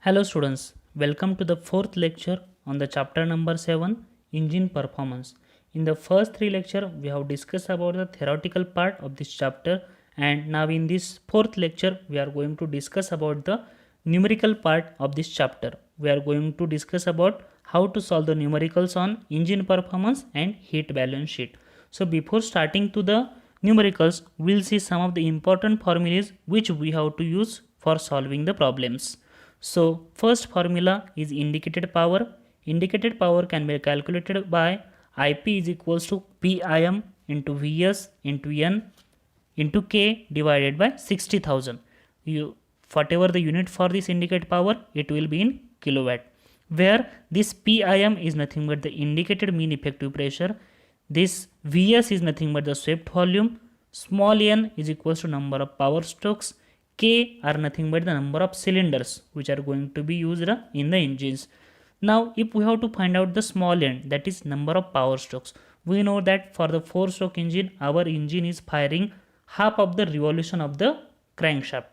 Hello students, welcome to the fourth lecture on the chapter number 7 Engine Performance. In the first three lectures we have discussed about the theoretical part of this chapter, and now in this fourth lecture we are going to discuss about the numerical part of this chapter. We are going to discuss about how to solve the numericals on engine performance and heat balance sheet. So before starting to the numericals, we'll see some of the important formulas which we have to use for solving the problems. So first formula is indicated power. Indicated power can be calculated by IP is equals to PIM into Vs into N into K divided by 60,000. Whatever the unit for this indicated power, it will be in kilowatt. Where this PIM is nothing but the indicated mean effective pressure. This Vs is nothing but the swept volume. Small n is equals to number of power strokes. K are nothing but the number of cylinders which are going to be used in the engines. Now if we have to find out the small n, that is number of power strokes, we know that for the 4-stroke engine our engine is firing half of the revolution of the crankshaft.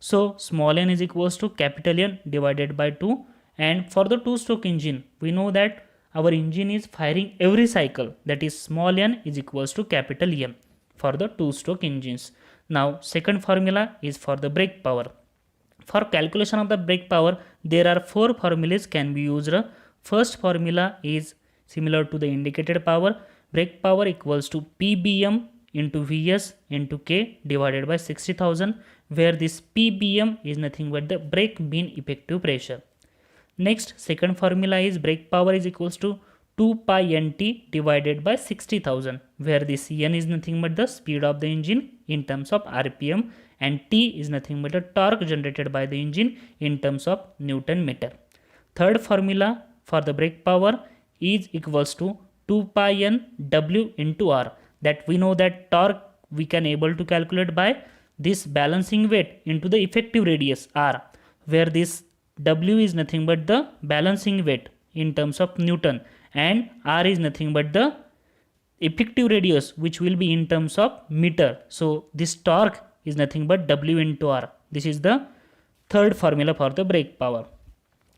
So small n is equals to capital N divided by 2, and for the 2-stroke engine we know that our engine is firing every cycle, that is small n is equals to capital M for the 2-stroke engines. Now second formula is for the brake power. For calculation of the brake power, there are 4 formulas can be used. First formula is similar to the indicated power. Brake power equals to PBM into Vs into K divided by 60,000, where this PBM is nothing but the brake mean effective pressure. Next, second formula is brake power is equals to 2 pi nt divided by 60,000, where this n is nothing but the speed of the engine in terms of RPM, and T is nothing but the torque generated by the engine in terms of Newton meter. Third formula for the brake power is equals to 2 pi n W into R, that we know that torque we can able to calculate by this balancing weight into the effective radius R, where this W is nothing but the balancing weight in terms of Newton, and R is nothing but the effective radius which will be in terms of meter. So this torque is nothing but W into R. This is the third formula for the brake power.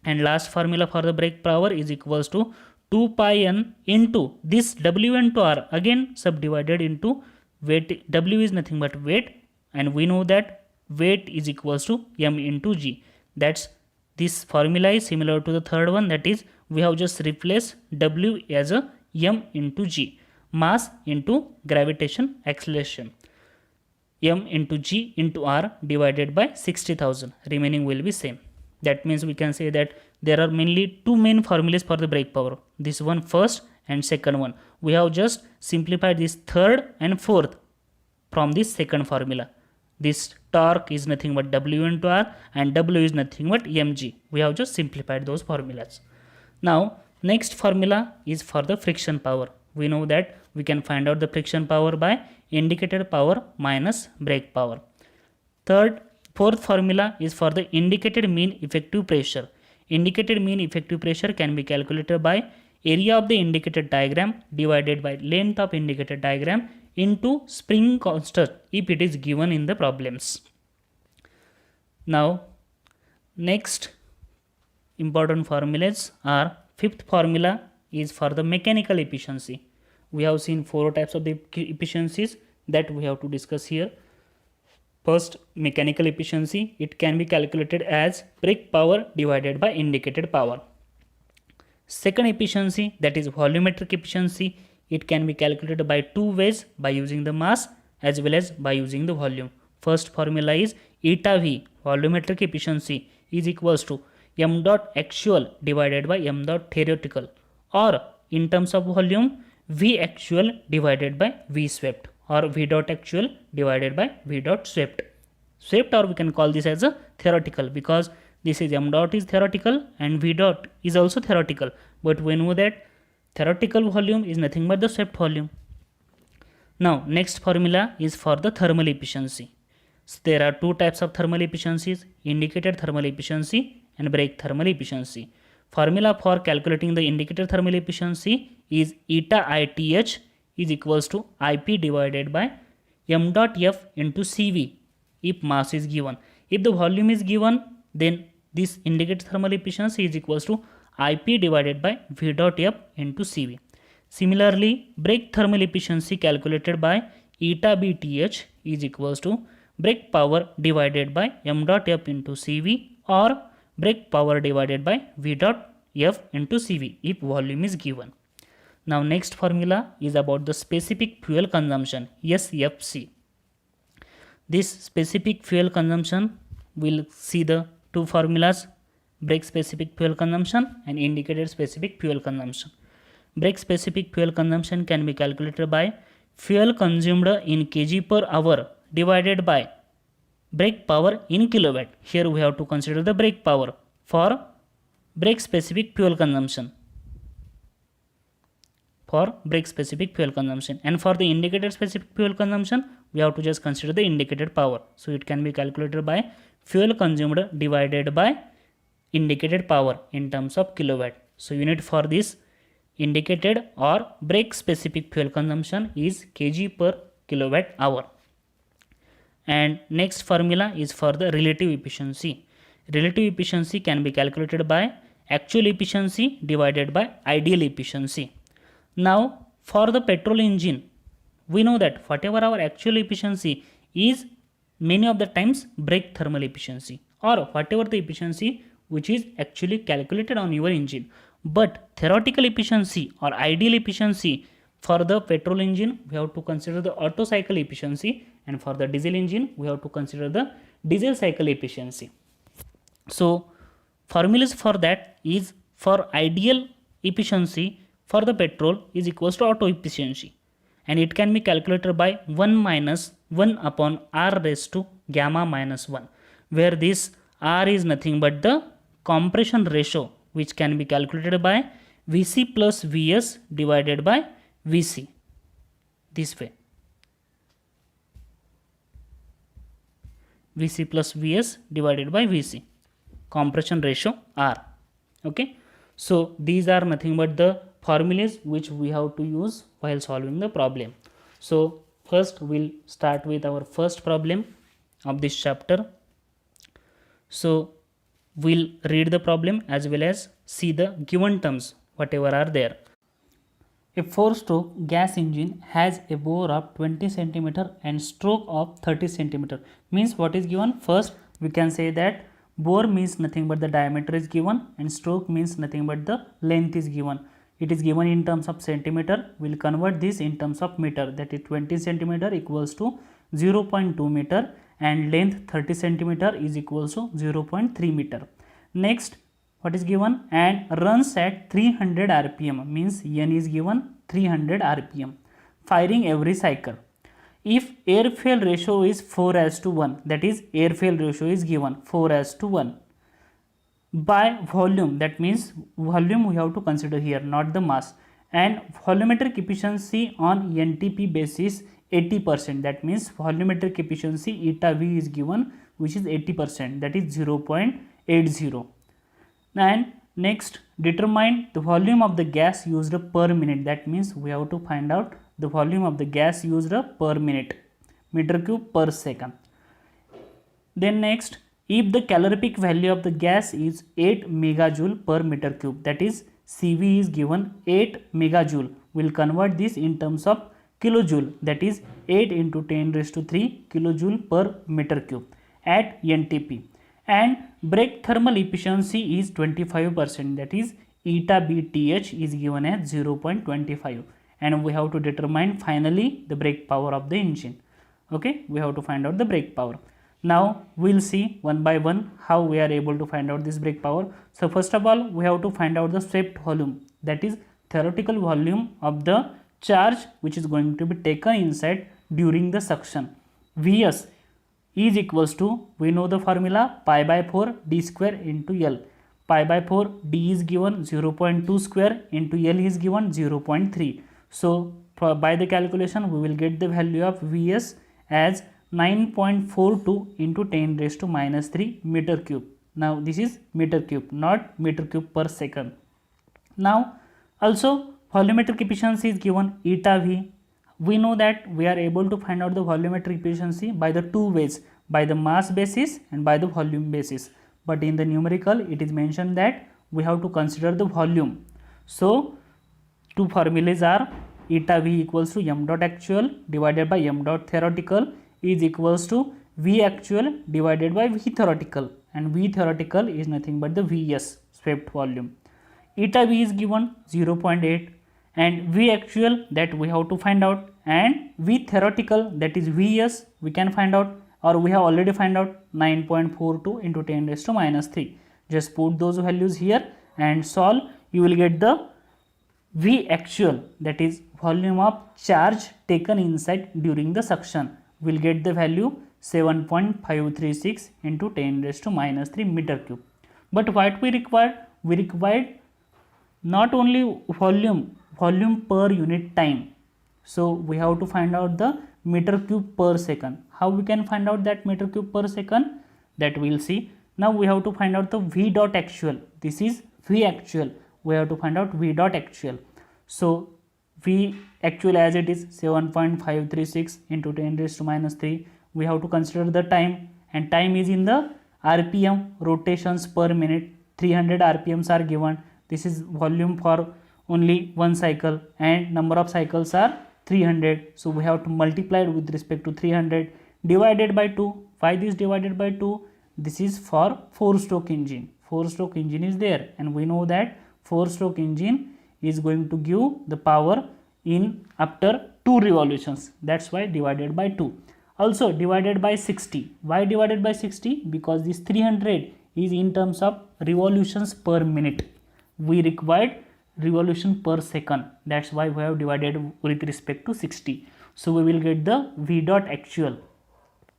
And last formula for the brake power is equals to 2 pi n into this W into R, again subdivided into weight. W is nothing but weight, and we know that weight is equals to M into G. That's this formula is similar to the third one, that is we have just replaced W as a M into G. Mass into gravitation acceleration. M into G into R divided by 60,000. Remaining will be same. That means we can say that there are mainly two main formulas for the brake power. This one first and second one. We have just simplified this third and fourth from this second formula. This torque is nothing but W into R, and W is nothing but mg. We have just simplified those formulas. Now next formula is for the friction power. We know that we can find out the friction power by indicated power minus brake power. Fourth formula is for the indicated mean effective pressure. Indicated mean effective pressure can be calculated by area of the indicated diagram divided by length of indicated diagram into spring constant if it is given in the problems. Now next important formulas are, fifth formula is for the mechanical efficiency. We have seen 4 types of the efficiencies that we have to discuss here. First, mechanical efficiency, it can be calculated as brake power divided by indicated power. Second efficiency, that is volumetric efficiency, it can be calculated by 2 ways, by using the mass as well as by using the volume. First formula is eta V, volumetric efficiency, is equals to m dot actual divided by m dot theoretical, or in terms of volume V actual divided by V swept, or V dot actual divided by V dot swept. Swept, or we can call this as a theoretical, because this is m dot is theoretical and V dot is also theoretical, but we know that theoretical volume is nothing but the swept volume. Now next formula is for the thermal efficiency. So there are 2 types of thermal efficiencies, indicated thermal efficiency and brake thermal efficiency. Formula for calculating the indicated thermal efficiency is eta ITH is equals to IP divided by m dot F into CV if mass is given. If the volume is given, then this indicated thermal efficiency is equals to IP divided by V dot F into CV. Similarly, break thermal efficiency calculated by eta BTH is equals to break power divided by M dot F into CV or break power divided by V dot F into CV if volume is given. Now next formula is about the specific fuel consumption, SFC. This specific fuel consumption, will see the two formulas, break specific fuel consumption and indicated specific fuel consumption. Break specific fuel consumption can be calculated by fuel consumed in kg per hour divided by break power in kilowatt. Here we have to consider the break power for break specific fuel consumption. For break specific fuel consumption, and for the indicated specific fuel consumption we have to just consider the indicated power. So it can be calculated by fuel consumed divided by indicated power in terms of kilowatt. So unit for this indicated or break specific fuel consumption is kg per kilowatt hour. And next formula is for the relative efficiency. Relative efficiency can be calculated by actual efficiency divided by ideal efficiency. Now for the petrol engine, we know that whatever our actual efficiency is many of the times break thermal efficiency, or whatever the efficiency which is actually calculated on your engine. But theoretical efficiency or ideal efficiency for the petrol engine we have to consider the Otto cycle efficiency, and for the diesel engine we have to consider the diesel cycle efficiency. So formulas for that is for ideal efficiency for the petrol is equals to Otto efficiency, and it can be calculated by 1 minus 1 upon R raised to gamma minus 1, where this R is nothing but the compression ratio, which can be calculated by Vc plus Vs divided by Vc, this way, Vc plus Vs divided by Vc, compression ratio R. Okay, so these are nothing but the formulas which we have to use while solving the problem. So first we'll start with our first problem of this chapter. So we'll read the problem as well as see the given terms whatever are there. A 4-stroke gas engine has a bore of 20 cm and stroke of 30 cm. Means what is given? First we can say that bore means nothing but the diameter is given and stroke means nothing but the length is given. It is given in terms of centimeter. We'll convert this in terms of meter, that is 20 cm equals to 0.2 meter and length 30 cm is equals to 0.3 meter. Next, what is given? And runs at 300 rpm, means n is given 300 rpm, firing every cycle. If air fuel ratio is 4:1, that is air fuel ratio is given 4:1 by volume, that means volume we have to consider here, not the mass, and volumetric efficiency on NTP basis 80%, that means volumetric efficiency eta V is given which is 80%, that is 0.80. And next, determine the volume of the gas used per minute, that means we have to find out the volume of the gas used per minute, meter cube per second. Then next, if the calorific value of the gas is 8 megajoule per meter cube, that is CV is given 8 megajoule, we will convert this in terms of kilojoule, that is 8 into 10 raised to 3 kilojoule per meter cube at NTP. And break thermal efficiency is 25%, that is eta BTH is given as 0.25, and we have to determine finally the brake power of the engine. Okay, we have to find out the brake power. Now we will see one by one how we are able to find out this brake power. So first of all we have to find out the swept volume, that is theoretical volume of the charge which is going to be taken inside during the suction. Vs is equals to, we know the formula, pi by 4 d square into L. Pi by 4 d is given 0.2 square into L is given 0.3. So by the calculation we will get the value of Vs as 9.42 into 10 raised to minus 3 meter cube. Now this is meter cube, not meter cube per second. Now also volumetric efficiency is given eta V. We know that we are able to find out the volumetric efficiency by the two ways, by the mass basis and by the volume basis. but in the numerical it is mentioned that we have to consider the volume. So two formulas are eta V equals to m dot actual divided by m dot theoretical is equals to V actual divided by V theoretical, and V theoretical is nothing but the Vs, swept volume. Eta V is given 0.8 and V actual that we have to find out, and V theoretical that is Vs we can find out, or we have already find out 9.42 into 10 raised to minus 3. Just put those values here and solve. You will get the V actual, that is volume of charge taken inside during the suction. We will get the value 7.536 into 10 raised to minus 3 meter cube. But what we required not only volume per unit time. So we have to find out the meter cube per second. How we can find out that meter cube per second? That we will see. Now we have to find out the V dot actual. This is V actual. We have to find out V dot actual. So V actual as it is 7.536 into 10 raised to minus 3. We have to consider the time, and time is in the RPM, rotations per minute. 300 RPMs are given. This is volume for only one cycle, and number of cycles are 300. So we have to multiply it with respect to 300 divided by 2. Why this divided by 2? This is for 4-stroke engine. 4-stroke engine is there, and we know that 4-stroke engine is going to give the power in after 2 revolutions. That's why divided by 2. Also divided by 60. Why divided by 60? Because this 300 is in terms of revolutions per minute. We required revolution per second. That's why we have divided with respect to 60. So we will get the V dot actual,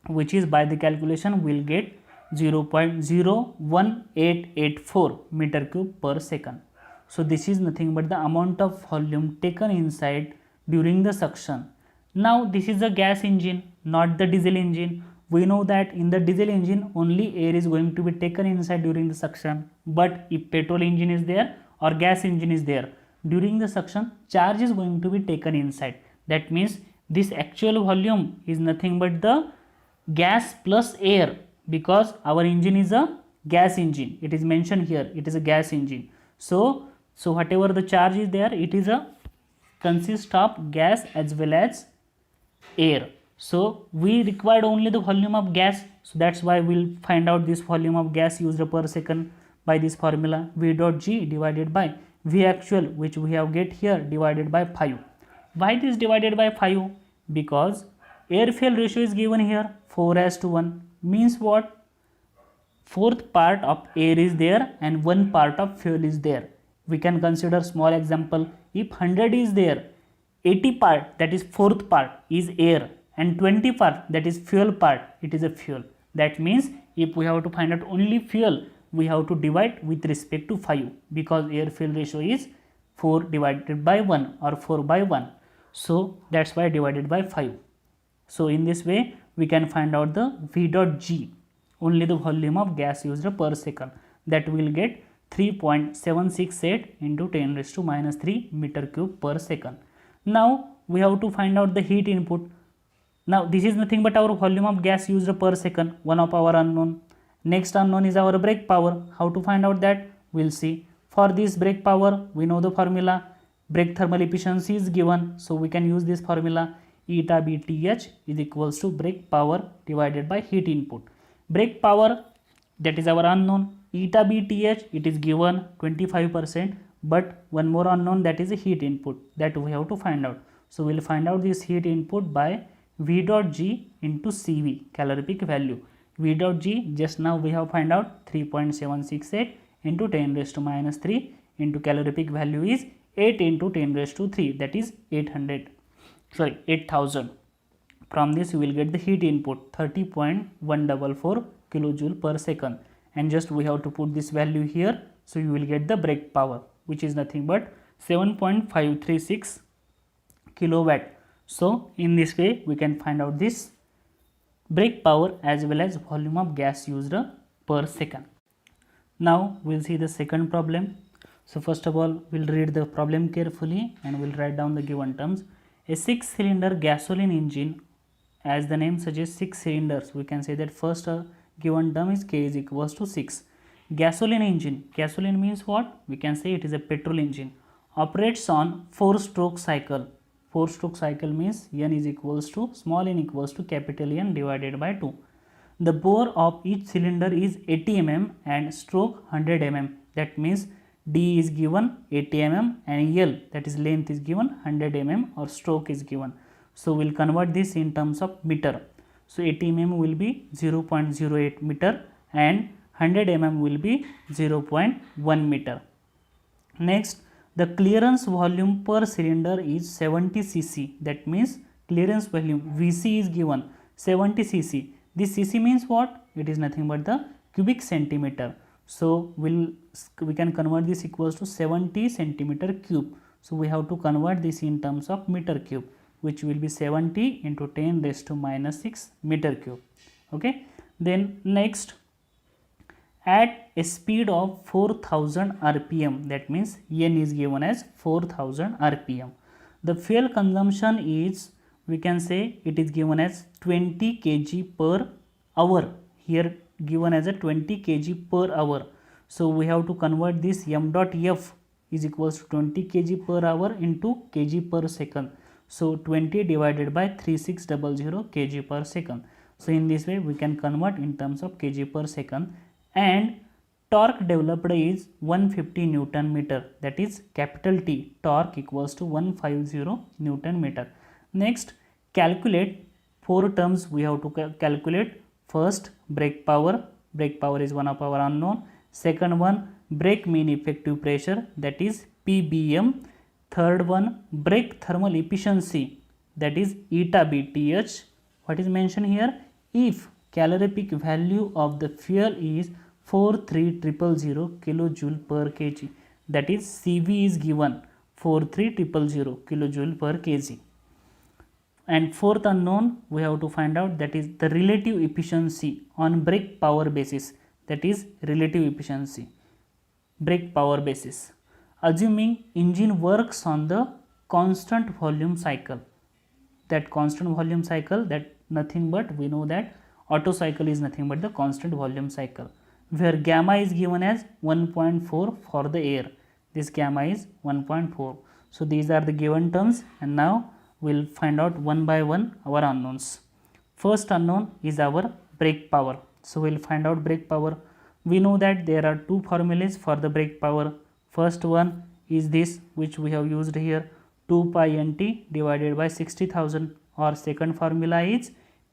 which is by the calculation we will get 0.01884 meter cube per second. So this is nothing but the amount of volume taken inside during the suction. Now this is a gas engine, not the diesel engine. We know that in the diesel engine only air is going to be taken inside during the suction, but if petrol engine is there or gas engine is there, during the suction charge is going to be taken inside. That means this actual volume is nothing but the gas plus air, because our engine is a gas engine. It is mentioned here, it is a gas engine. So whatever the charge is there, it is a consist of gas as well as air. So we required only the volume of gas. So that's why we'll find out this volume of gas used per second by this formula, V dot G divided by V actual, which we have get here, divided by 5. Why this divided by 5? Because air fuel ratio is given here 4:1. Means what? Fourth part of air is there and one part of fuel is there. We can consider small example. If 100 is there, 80 part, that is fourth part, is air, and 20 part, that is fuel part, it is a fuel. That means if we have to find out only fuel, we have to divide with respect to 5, because air fuel ratio is 4 divided by 1 or 4 by 1. So that's why divided by 5. So in this way we can find out the V dot G, only the volume of gas used per second. That we will get 3.768 into 10 raised to minus 3 meter cube per second. Now we have to find out the heat input. Now this is nothing but our volume of gas used per second, one of our unknown. Next unknown is our brake power. How to find out that? We'll see. For this brake power, we know the formula. Brake thermal efficiency is given, so we can use this formula. Eta BTH is equals to brake power divided by heat input. Brake power, that is our unknown. Eta BTH, it is given 25%, but one more unknown, that is a heat input, that we have to find out. So we will find out this heat input by V dot G into CV, calorific value. V dot G, just now we have find out 3.768 into 10 raised to minus 3 into calorific value is 8 into 10 raised to 3, that is 8,000. From this you will get the heat input 30.144 kilojoule per second, and just we have to put this value here. So you will get the brake power, which is nothing but 7.536 kilowatt. So in this way we can find out this brake power as well as volume of gas used per second. Now we will see the second problem. So first of all we will read the problem carefully and we will write down the given terms. A 6-cylinder gasoline engine, as the name suggests 6 cylinders, we can say that first given term is K is equals to 6. Gasoline engine. Gasoline means what? We can say it is a petrol engine. Operates on 4-stroke cycle. 4-stroke cycle means n is equals to small n equals to capital N divided by 2. The bore of each cylinder is 80 mm and stroke 100 mm. That means D is given 80 mm and L, that is length, is given 100 mm or stroke is given. So we will convert this in terms of meter. So 80 mm will be 0.08 meter and 100 mm will be 0.1 meter. Next, the clearance volume per cylinder is 70 cc. That means clearance volume Vc is given 70 cc. This cc means what? It is nothing but the cubic centimeter. So we can convert this equals to 70 centimeter cube. So we have to convert this in terms of meter cube, which will be 70 into 10 raised to minus 6 meter cube. Okay. Then next, at a speed of 4000 rpm, that means n is given as 4000 rpm. The fuel consumption is, we can say it is given as 20 kg per hour. Here given as a 20 kg per hour. So we have to convert this m dot f is equals to 20 kg per hour into kg per second. So 20 divided by 3600 kg per second. So in this way we can convert in terms of kg per second. And torque developed is 150 Newton meter, that is capital T, torque equals to 150 Newton meter. Next, calculate 4 terms we have to calculate. First, brake power is one of our unknown. Second one, brake mean effective pressure, that is PBM. Third one, brake thermal efficiency, that is eta BTH. What is mentioned here? If calorific value of the fuel is 43000 kilojoule per kg, that is CV is given 43000 kilojoule per kg. And fourth unknown we have to find out, that is the relative efficiency on brake power basis, that is relative efficiency brake power basis, assuming engine works on the constant volume cycle. That constant volume cycle, that nothing but, we know that Otto cycle is nothing but the constant volume cycle, where gamma is given as 1.4 for the air. This gamma is 1.4. So these are the given terms, and now we will find out one by one our unknowns. First unknown is our brake power. So we will find out brake power. We know that there are two formulas for the brake power. First one is this, which we have used here, 2 pi nt divided by 60,000, or second formula is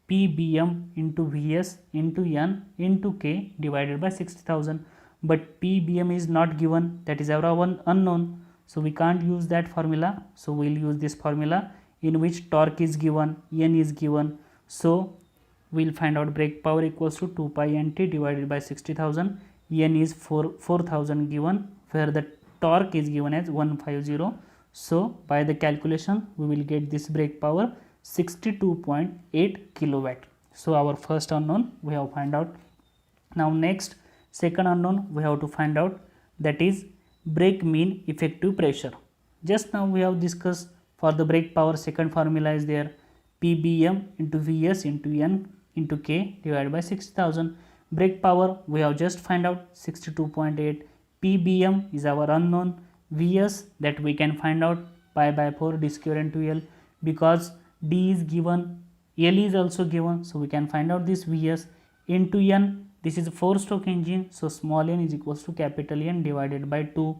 PBM into Vs into N into K divided by 60,000. But PBM is not given, that is our one unknown. So we can't use that formula. So we will use this formula in which torque is given, N is given. So we will find out brake power equals to 2 pi nt divided by 60,000. N is 4000 given, where the torque is given as 150. So by the calculation we will get this brake power 62.8 kilowatt. So our first unknown we have find out. Now next, second unknown we have to find out, that is brake mean effective pressure. Just now we have discussed for the brake power, second formula is there, PBM into Vs into N into K divided by 60,000. Brake power we have just find out 62.8. PBM is our unknown. Vs, that we can find out pi by 4 d square into L, because D is given, L is also given, so we can find out this Vs into N. This is a 4-stroke engine, so small n is equals to capital N divided by 2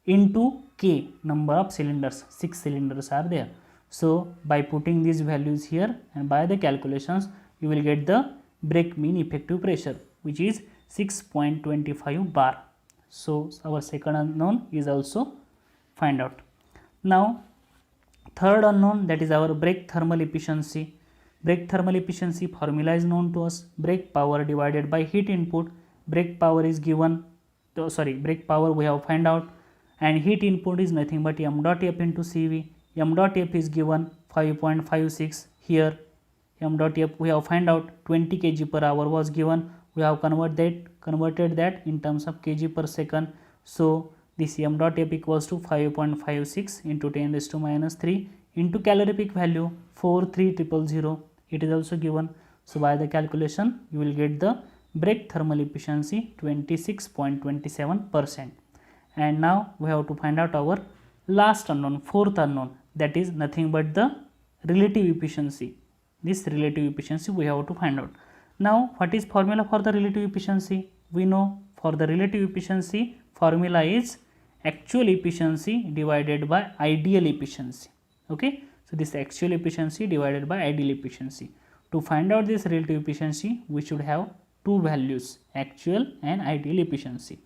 into K, number of cylinders, 6 cylinders are there. So by putting these values here and by the calculations, you will get the brake mean effective pressure, which is 6.25 bar. So our second unknown is also find out. Now third unknown, that is our brake thermal efficiency. Brake thermal efficiency formula is known to us, brake power divided by heat input. Brake power is given, brake power we have find out, and heat input is nothing but m dot f into Cv. M dot f is given 5.56. Here m dot f we have find out 20 kg per hour was given. We have converted that in terms of kg per second. So this m dot f equals to 5.56 into 10 raised to minus 3 into calorific value 43000. It is also given. So by the calculation you will get the brake thermal efficiency 26.27%. And now we have to find out our last unknown, fourth unknown, that is nothing but the relative efficiency. This relative efficiency we have to find out. Now what is formula for the relative efficiency? We know for the relative efficiency formula is actual efficiency divided by ideal efficiency. Okay, so this actual efficiency divided by ideal efficiency. To find out this relative efficiency, we should have two values, actual and ideal efficiency.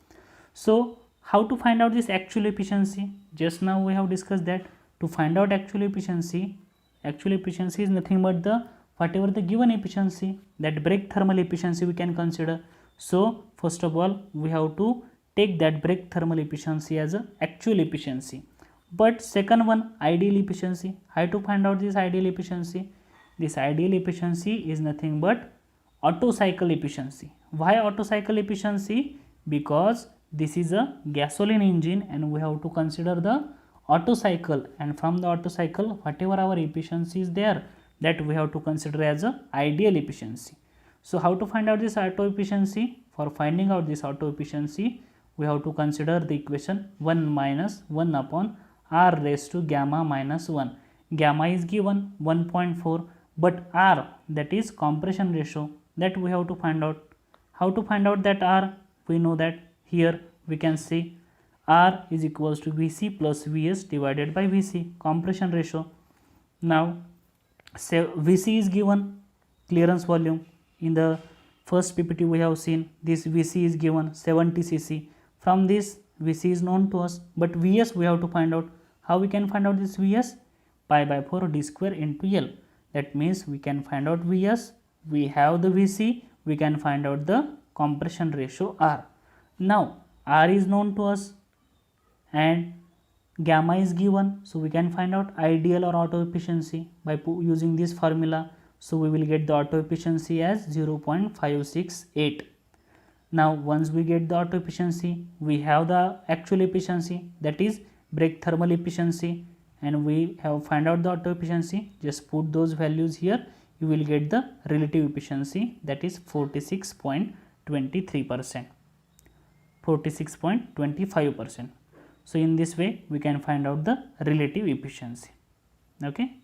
So how to find out this actual efficiency? Just now we have discussed that to find out actual efficiency is nothing but the whatever the given efficiency, that brake thermal efficiency we can consider. So first of all we have to take that brake thermal efficiency as a actual efficiency. But second one, ideal efficiency. How to find out this ideal efficiency? This ideal efficiency is nothing but Otto cycle efficiency. Why Otto cycle efficiency? Because this is a gasoline engine and we have to consider the Otto cycle, and from the Otto cycle whatever our efficiency is there, that we have to consider as a ideal efficiency. So how to find out this Otto efficiency? For finding out this Otto efficiency, we have to consider the equation 1 minus 1 upon r raised to gamma minus 1. Gamma is given 1.4, but r, that is compression ratio, that we have to find out. How to find out that r? We know that here we can see r is equals to Vc plus Vs divided by Vc, compression ratio. Now Vc is given, clearance volume. In the first PPT we have seen this Vc is given 70 cc. From this Vc is known to us, but Vs we have to find out. How we can find out this Vs? Pi by 4 d square into L. That means we can find out Vs, we have the Vc, we can find out the compression ratio R. Now R is known to us and gamma is given, so we can find out ideal or Otto efficiency by using this formula. So we will get the Otto efficiency as 0.568. Now once we get the Otto efficiency, we have the actual efficiency, that is brake thermal efficiency, and we have find out the Otto efficiency. Just put those values here, you will get the relative efficiency, that is 46.23%, 46.25%. So in this way we can find out the relative efficiency. Okay.